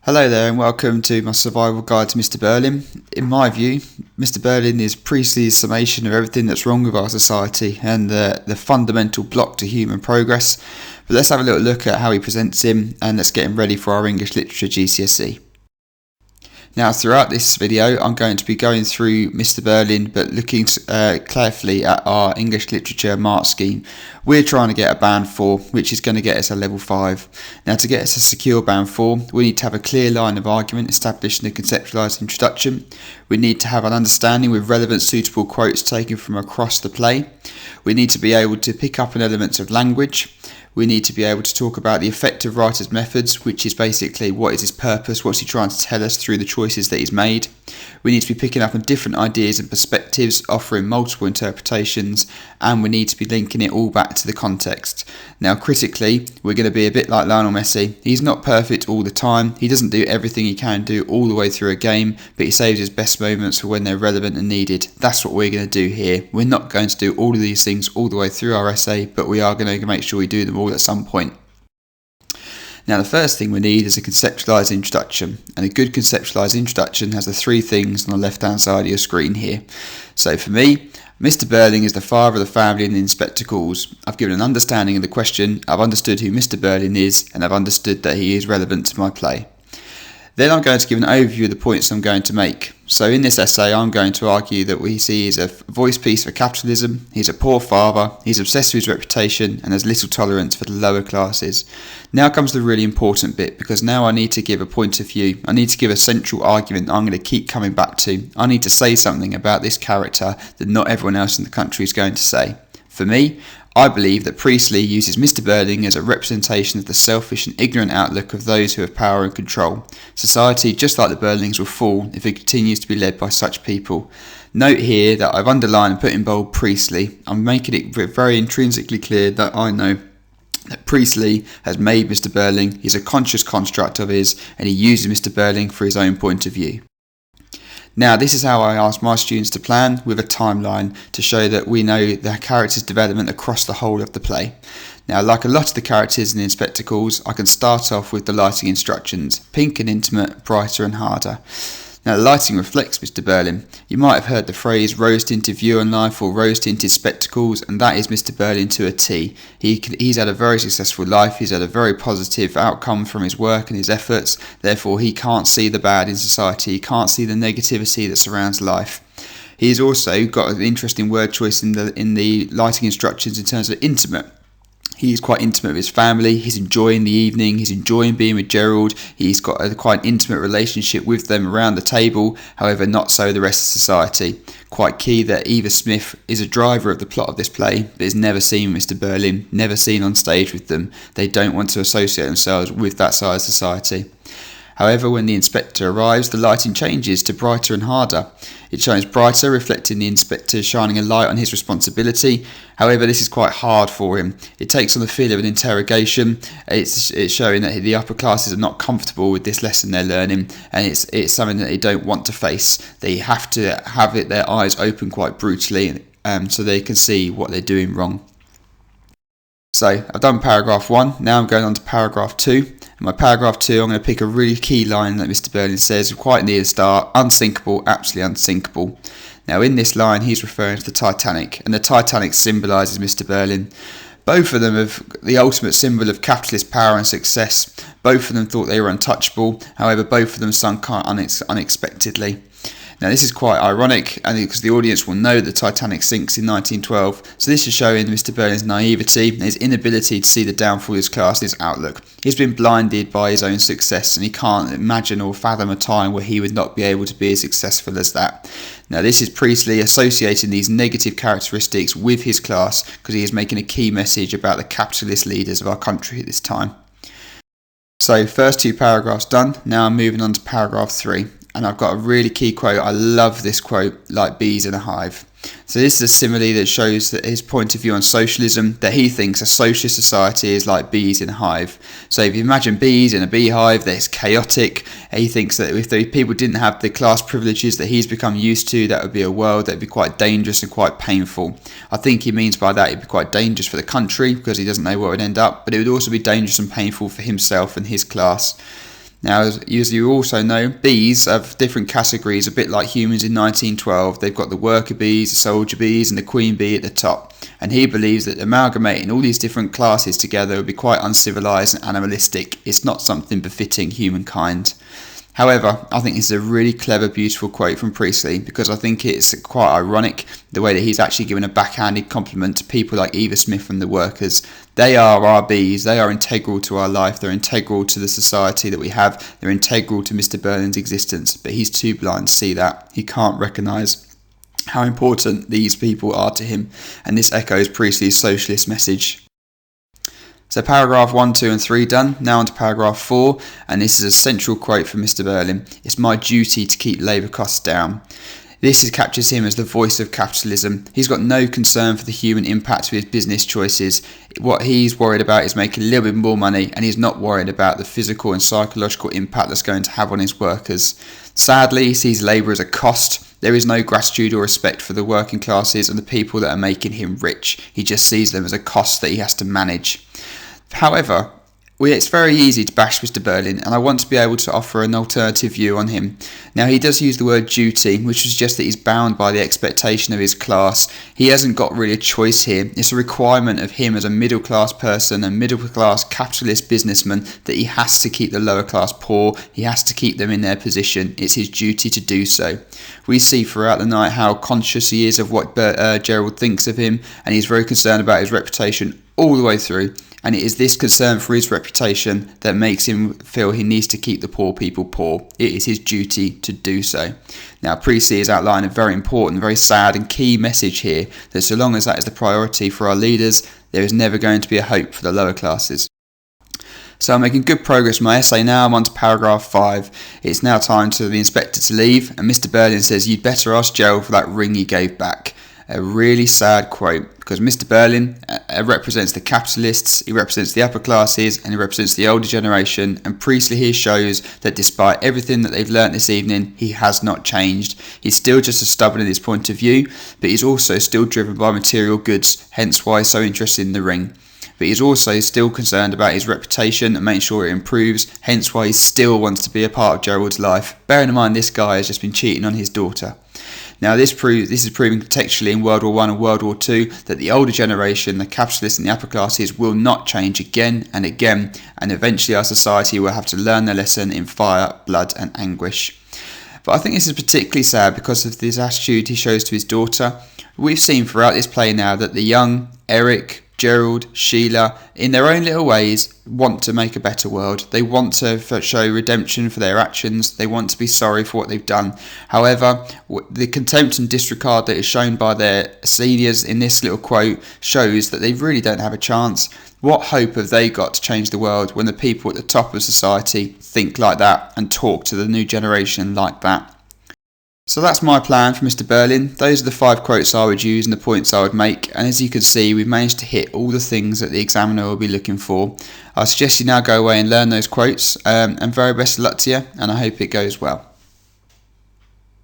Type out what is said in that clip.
Hello there and welcome to my survival guide to Mr Birling. In my view, Mr Birling is Priestley's summation of everything that's wrong with our society and the fundamental block to human progress. But let's have a little look at how he presents him and let's get him ready for our English Literature GCSE. Now throughout this video I'm going to be going through Mr Birling but looking carefully at our English Literature mark scheme. We're trying to get a band 4 which is going to get us a level 5. Now to get us a secure band 4 we need to have a clear line of argument established in the conceptualized introduction. We need to have an understanding with relevant suitable quotes taken from across the play. We need to be able to pick up on elements of language. We need to be able to talk about the effective writer's methods, which is basically what is his purpose, what's he trying to tell us through the choices that he's made. We need to be picking up on different ideas and perspectives, offering multiple interpretations, and we need to be linking it all back to the context. Now critically, we're going to be a bit like Lionel Messi. He's not perfect all the time, he doesn't do everything he can do all the way through a game, but he saves his best moments for when they're relevant and needed. That's what we're going to do here. We're not going to do all of these things all the way through our essay, but we are going to make sure we do them all at some point. Now the first thing we need is a conceptualized introduction, and a good conceptualized introduction has the three things on the left hand side of your screen here. So for me, Mr Birling is the father of the family and the inspector calls. I've given an understanding of the question, I've understood who Mr Birling is, and I've understood that he is relevant to my play. Then I'm going to give an overview of the points I'm going to make. So in this essay I'm going to argue that we see he's a voice piece for capitalism, he's a poor father, he's obsessed with his reputation and has little tolerance for the lower classes. Now comes the really important bit, because now I need to give a point of view, I need to give a central argument I'm going to keep coming back to. I need to say something about this character that not everyone else in the country is going to say. For me, I believe that Priestley uses Mr Birling as a representation of the selfish and ignorant outlook of those who have power and control. Society, just like the Birlings, will fall if it continues to be led by such people. Note here that I've underlined and put in bold Priestley. I'm making it very intrinsically clear that I know that Priestley has made Mr Birling, he's a conscious construct of his, and he uses Mr Birling for his own point of view. Now this is how I ask my students to plan, with a timeline to show that we know the character's development across the whole of the play. Now like a lot of the characters in the inspector calls, I can start off with the lighting instructions: pink and intimate, brighter and harder. Now the lighting reflects Mr Birling. You might have heard the phrase rose-tinted view on life or rose-tinted spectacles, and that is Mr Birling to a T. He's had a very successful life, he's had a very positive outcome from his work and his efforts, therefore he can't see the bad in society, he can't see the negativity that surrounds life. He's also got an interesting word choice in the lighting instructions in terms of intimate. He's quite intimate with his family, he's enjoying the evening, he's enjoying being with Gerald, he's got a quite intimate relationship with them around the table, however not so the rest of society. Quite key that Eva Smith is a driver of the plot of this play, but is never seen with Mr Birling, never seen on stage with them. They don't want to associate themselves with that side of society. However, when the inspector arrives, the lighting changes to brighter and harder. It shines brighter, reflecting the inspector shining a light on his responsibility. However, this is quite hard for him. It takes on the feel of an interrogation. It's showing that the upper classes are not comfortable with this lesson they're learning, and it's something that they don't want to face. They have to have their eyes open quite brutally, so they can see what they're doing wrong. So I've done paragraph 1, now I'm going on to paragraph 2. In my paragraph 2 I'm going to pick a really key line that Mr Birling says quite near the start: unsinkable, absolutely unsinkable. Now in this line he's referring to the Titanic, and the Titanic symbolises Mr Birling. Both of them are the ultimate symbol of capitalist power and success. Both of them thought they were untouchable, however both of them sunk unexpectedly. Now this is quite ironic, and because the audience will know the Titanic sinks in 1912, so this is showing Mr Birling's naivety and his inability to see the downfall of his class and his outlook. He's been blinded by his own success, and he can't imagine or fathom a time where he would not be able to be as successful as that. Now this is Priestley associating these negative characteristics with his class, because he is making a key message about the capitalist leaders of our country at this time. So first 2 paragraphs done, now I'm moving on to paragraph 3. And I've got a really key quote. I love this quote: like bees in a hive. So this is a simile that shows that his point of view on socialism, that he thinks a socialist society is like bees in a hive. So if you imagine bees in a beehive, they're chaotic. He thinks that if the people didn't have the class privileges that he's become used to, that would be a world that would be quite dangerous and quite painful. I think he means by that it'd be quite dangerous for the country because he doesn't know where it would end up, but it would also be dangerous and painful for himself and his class. Now, as you also know, bees have different categories, a bit like humans in 1912. They've got the worker bees, the soldier bees, and the queen bee at the top. And he believes that amalgamating all these different classes together would be quite uncivilized and animalistic. It's not something befitting humankind. However, I think this is a really clever, beautiful quote from Priestley, because I think it's quite ironic the way that he's actually given a backhanded compliment to people like Eva Smith and the workers. They are our bees, they are integral to our life, they're integral to the society that we have, they're integral to Mr Birling's existence, but he's too blind to see that. He can't recognise how important these people are to him, and this echoes Priestley's socialist message. So paragraph 1, 2 and 3 done, now on to paragraph 4, and this is a central quote from Mr Birling. It's my duty to keep labour costs down. This captures him as the voice of capitalism. He's got no concern for the human impact of his business choices. What he's worried about is making a little bit more money, and he's not worried about the physical and psychological impact that's going to have on his workers. Sadly, he sees labour as a cost. There is no gratitude or respect for the working classes and the people that are making him rich. He just sees them as a cost that he has to manage. However, it's very easy to bash Mr Birling, and I want to be able to offer an alternative view on him. Now, he does use the word duty, which suggests that he's bound by the expectation of his class. He hasn't got really a choice here. It's a requirement of him as a middle class person, a middle class capitalist businessman, that he has to keep the lower class poor, he has to keep them in their position. It's his duty to do so. We see throughout the night how conscious he is of what Gerald thinks of him, and he's very concerned about his reputation all the way through. And it is this concern for his reputation that makes him feel he needs to keep the poor people poor. It is his duty to do so. Now, Priestley has outlined a very important, very sad and key message here, that so long as that is the priority for our leaders, there is never going to be a hope for the lower classes. So I'm making good progress in my essay now. I'm on to paragraph 5. It's now time for the inspector to leave, and Mr Birling says, "You'd better ask Gerald for that ring he gave back." A really sad quote, because Mr Birling represents the capitalists, he represents the upper classes, and he represents the older generation, and Priestley here shows that despite everything that they've learnt this evening, he has not changed. He's still just as stubborn in his point of view, but he's also still driven by material goods, hence why he's so interested in the ring. But he's also still concerned about his reputation and making sure it improves, hence why he still wants to be a part of Gerald's life, bearing in mind this guy has just been cheating on his daughter. Now, this is proving contextually in World War I and World War II that the older generation, the capitalists and the upper classes, will not change again and again, and eventually our society will have to learn their lesson in fire, blood and anguish. But I think this is particularly sad because of this attitude he shows to his daughter. We've seen throughout this play now that the young Eric, Gerald, Sheila, in their own little ways, want to make a better world. They want to show redemption for their actions. They want to be sorry for what they've done. However, the contempt and disregard that is shown by their seniors in this little quote shows that they really don't have a chance. What hope have they got to change the world when the people at the top of society think like that and talk to the new generation like that? So that's my plan for Mr Birling. Those are the 5 quotes I would use and the points I would make, and as you can see, we've managed to hit all the things that the examiner will be looking for. I suggest you now go away and learn those quotes, and very best of luck to you, and I hope it goes well.